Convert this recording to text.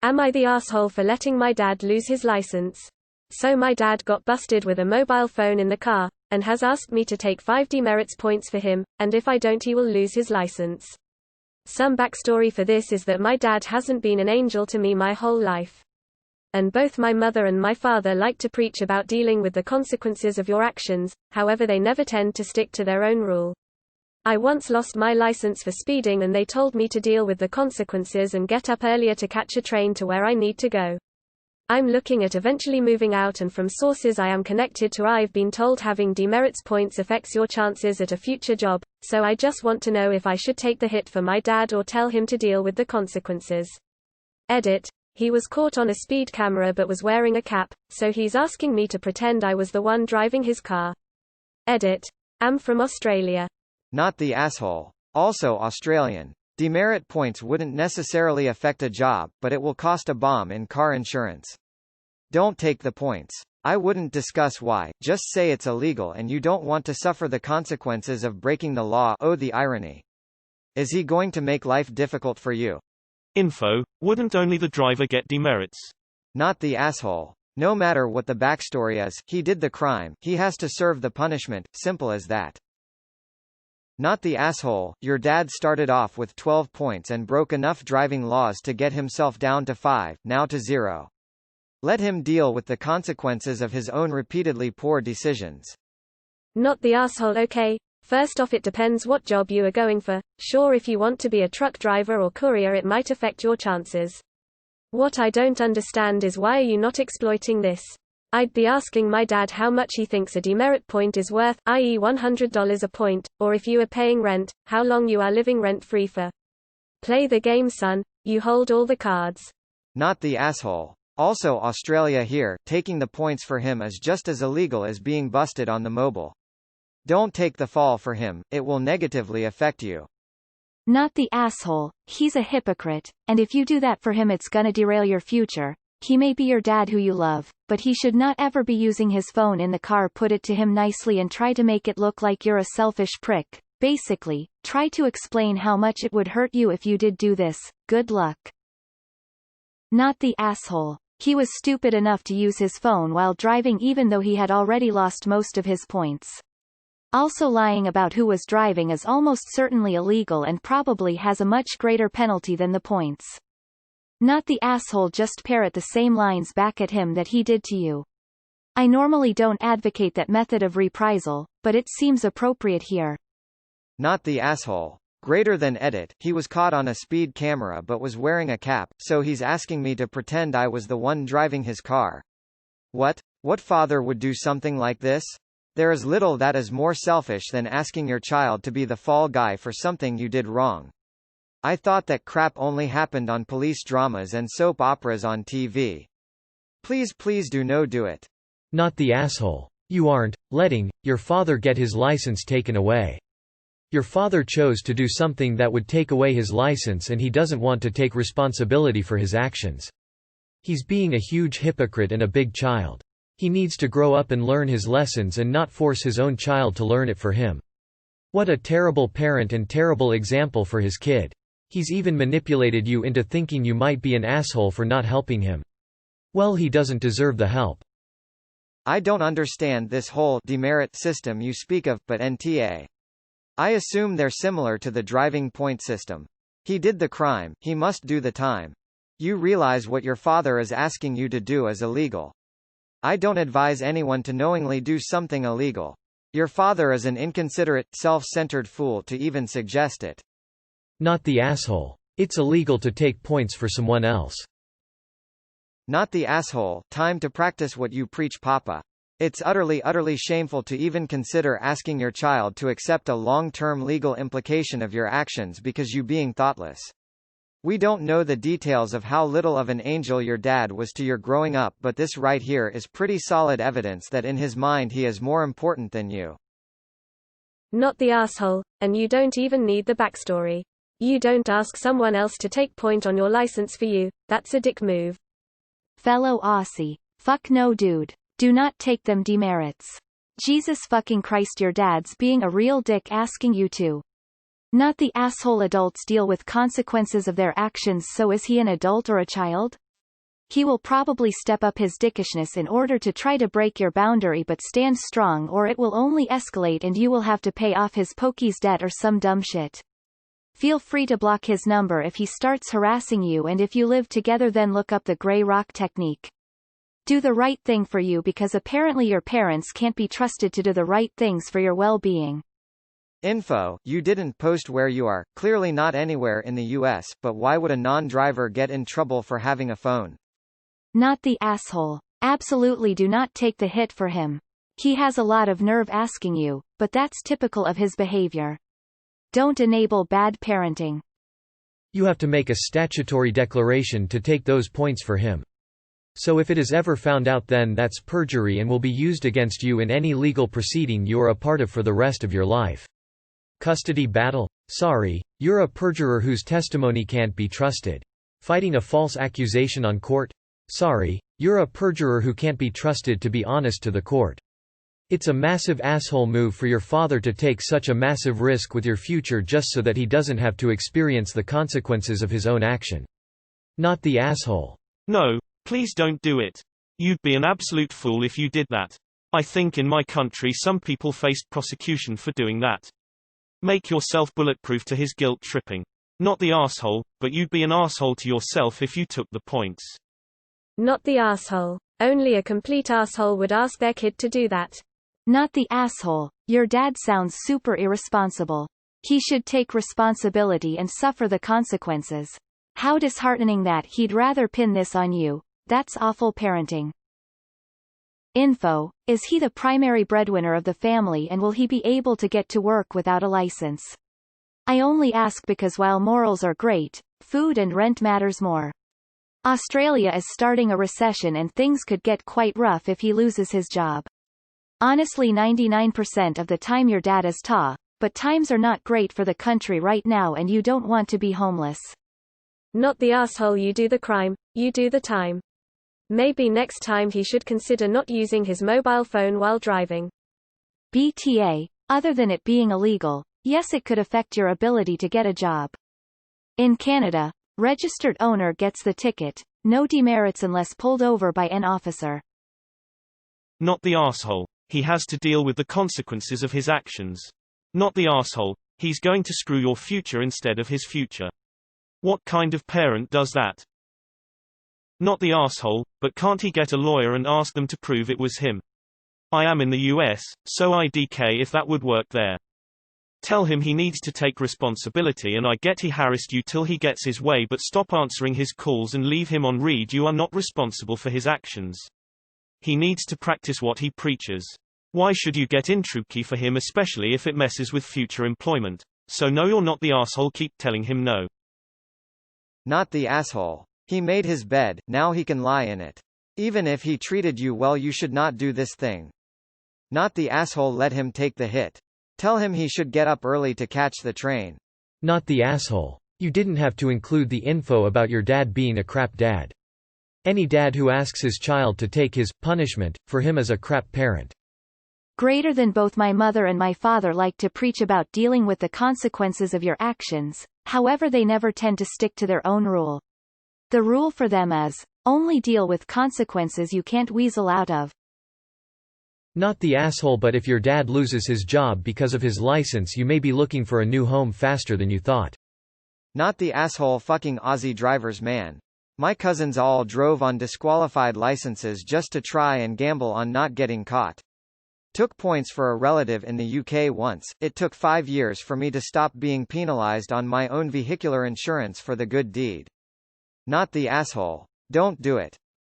Am I the asshole for letting my dad lose his license? So my dad got busted with a mobile phone in the car, and has asked me to take 5 demerits points for him, and if I don't he will lose his license. Some backstory for this is that my dad hasn't been an angel to me my whole life. And both my mother and my father like to preach about dealing with the consequences of your actions, however they never tend to stick to their own rule. I once lost my license for speeding and they told me to deal with the consequences and get up earlier to catch a train to where I need to go. I'm looking at eventually moving out, and from sources I am connected to I've been told having demerits points affects your chances at a future job, so I just want to know if I should take the hit for my dad or tell him to deal with the consequences. Edit. He was caught on a speed camera but was wearing a cap, so he's asking me to pretend I was the one driving his car. Edit. I'm from Australia. Not the asshole. Also Australian. Demerit points wouldn't necessarily affect a job, but it will cost a bomb in car insurance. Don't take the points. I wouldn't discuss why, just say it's illegal and you don't want to suffer the consequences of breaking the law. Oh, the irony. Is he going to make life difficult for you? Info. Wouldn't only the driver get demerits? Not the asshole. No matter what the backstory is, he did the crime, he has to serve the punishment, simple as that. Not the asshole. Your dad started off with 12 points and broke enough driving laws to get himself down to 5, now to 0. Let him deal with the consequences of his own repeatedly poor decisions. Not the asshole. Okay, first off it depends what job you are going for. Sure, if you want to be a truck driver or courier it might affect your chances. What I don't understand is why are you not exploiting this? I'd be asking my dad how much he thinks a demerit point is worth, i.e. $100 a point, or if you are paying rent, how long you are living rent-free for. Play the game, son. You hold all the cards. Not the asshole. Also Australia here, taking the points for him is just as illegal as being busted on the mobile. Don't take the fall for him, it will negatively affect you. Not the asshole. He's a hypocrite, and if you do that for him it's gonna derail your future. He may be your dad who you love, but he should not ever be using his phone in the car. Put it to him nicely and try to make it look like you're a selfish prick. Basically, try to explain how much it would hurt you if you did do this. Good luck. Not the asshole. He was stupid enough to use his phone while driving even though he had already lost most of his points. Also, lying about who was driving is almost certainly illegal and probably has a much greater penalty than the points. Not the asshole. Just parrot the same lines back at him that he did to you. I normally don't advocate that method of reprisal, but it seems appropriate here. Not the asshole. Greater than edit. He was caught on a speed camera but was wearing a cap, so he's asking me to pretend I was the one driving his car. What? What father would do something like this? There is little that is more selfish than asking your child to be the fall guy for something you did wrong. I thought that crap only happened on police dramas and soap operas on TV. Please do it. Not the asshole. You aren't letting your father get his license taken away. Your father chose to do something that would take away his license and he doesn't want to take responsibility for his actions. He's being a huge hypocrite and a big child. He needs to grow up and learn his lessons and not force his own child to learn it for him. What a terrible parent and terrible example for his kid. He's even manipulated you into thinking you might be an asshole for not helping him. Well, he doesn't deserve the help. I don't understand this whole demerit system you speak of, but NTA. I assume they're similar to the driving point system. He did the crime, he must do the time. You realize what your father is asking you to do is illegal. I don't advise anyone to knowingly do something illegal. Your father is an inconsiderate, self-centered fool to even suggest it. Not the asshole. It's illegal to take points for someone else. Not the asshole. Time to practice what you preach, Papa. It's utterly shameful to even consider asking your child to accept a long-term legal implication of your actions because you being thoughtless. We don't know the details of how little of an angel your dad was to your growing up, but this right here is pretty solid evidence that in his mind he is more important than you. Not the asshole, and you don't even need the backstory. You don't ask someone else to take point on your license for you. That's a dick move. Fellow Aussie. Fuck no, dude. Do not take them demerits. Jesus fucking Christ, your dad's being a real dick asking you to. Not the asshole. Adults deal with consequences of their actions, so is he an adult or a child? He will probably step up his dickishness in order to try to break your boundary, but stand strong or it will only escalate and you will have to pay off his pokies debt or some dumb shit. Feel free to block his number if he starts harassing you, and if you live together then look up the gray rock technique. Do the right thing for you, because apparently your parents can't be trusted to do the right things for your well-being. Info: you didn't post where you are, clearly not anywhere in the US, but why would a non-driver get in trouble for having a phone? Not the asshole. Absolutely do not take the hit for him. He has a lot of nerve asking you, but that's typical of his behavior. Don't enable bad parenting. You have to make a statutory declaration to take those points for him. So if it is ever found out, then that's perjury and will be used against you in any legal proceeding you are a part of for the rest of your life. Custody battle? Sorry, you're a perjurer whose testimony can't be trusted. Fighting a false accusation on court? Sorry, you're a perjurer who can't be trusted to be honest to the court. It's a massive asshole move for your father to take such a massive risk with your future just so that he doesn't have to experience the consequences of his own action. Not the asshole. No, please don't do it. You'd be an absolute fool if you did that. I think in my country some people faced prosecution for doing that. Make yourself bulletproof to his guilt tripping. Not the asshole, but you'd be an asshole to yourself if you took the points. Not the asshole. Only a complete asshole would ask their kid to do that. Not the asshole. Your dad sounds super irresponsible. He should take responsibility and suffer the consequences. How disheartening that he'd rather pin this on you. That's awful parenting. Info: is he the primary breadwinner of the family, and will he be able to get to work without a license? I only ask because while morals are great, food and rent matters more. Australia is starting a recession and things could get quite rough if he loses his job. Honestly, 99% of the time your dad is but times are not great for the country right now and you don't want to be homeless. Not the asshole. You do the crime, you do the time. Maybe next time he should consider not using his mobile phone while driving. BTA, other than it being illegal, yes, it could affect your ability to get a job. In Canada, registered owner gets the ticket, no demerits unless pulled over by an officer. Not the asshole. He has to deal with the consequences of his actions. Not the asshole. He's going to screw your future instead of his future. What kind of parent does that? Not the asshole, but can't he get a lawyer and ask them to prove it was him? I am in the US, so IDK if that would work there. Tell him he needs to take responsibility, and I get he harassed you till he gets his way, but stop answering his calls and leave him on read. You are not responsible for his actions. He needs to practice what he preaches. Why should you get intrigued for him, especially if it messes with future employment? So no, you're not the asshole. Keep telling him no. Not the asshole. He made his bed, now he can lie in it. Even if he treated you well, you should not do this thing. Not the asshole. Let him take the hit. Tell him he should get up early to catch the train. Not the asshole. You didn't have to include the info about your dad being a crap dad. Any dad who asks his child to take his punishment for him is a crap parent. Greater than both my mother and my father like to preach about dealing with the consequences of your actions, however they never tend to stick to their own rule. The rule for them is, only deal with consequences you can't weasel out of. Not the asshole, but if your dad loses his job because of his license, you may be looking for a new home faster than you thought. Not the asshole. Fucking Aussie drivers, man. My cousins all drove on disqualified licenses just to try and gamble on not getting caught. Took points for a relative in the UK once. It took 5 years for me to stop being penalised on my own vehicular insurance for the good deed. Not the asshole. Don't do it.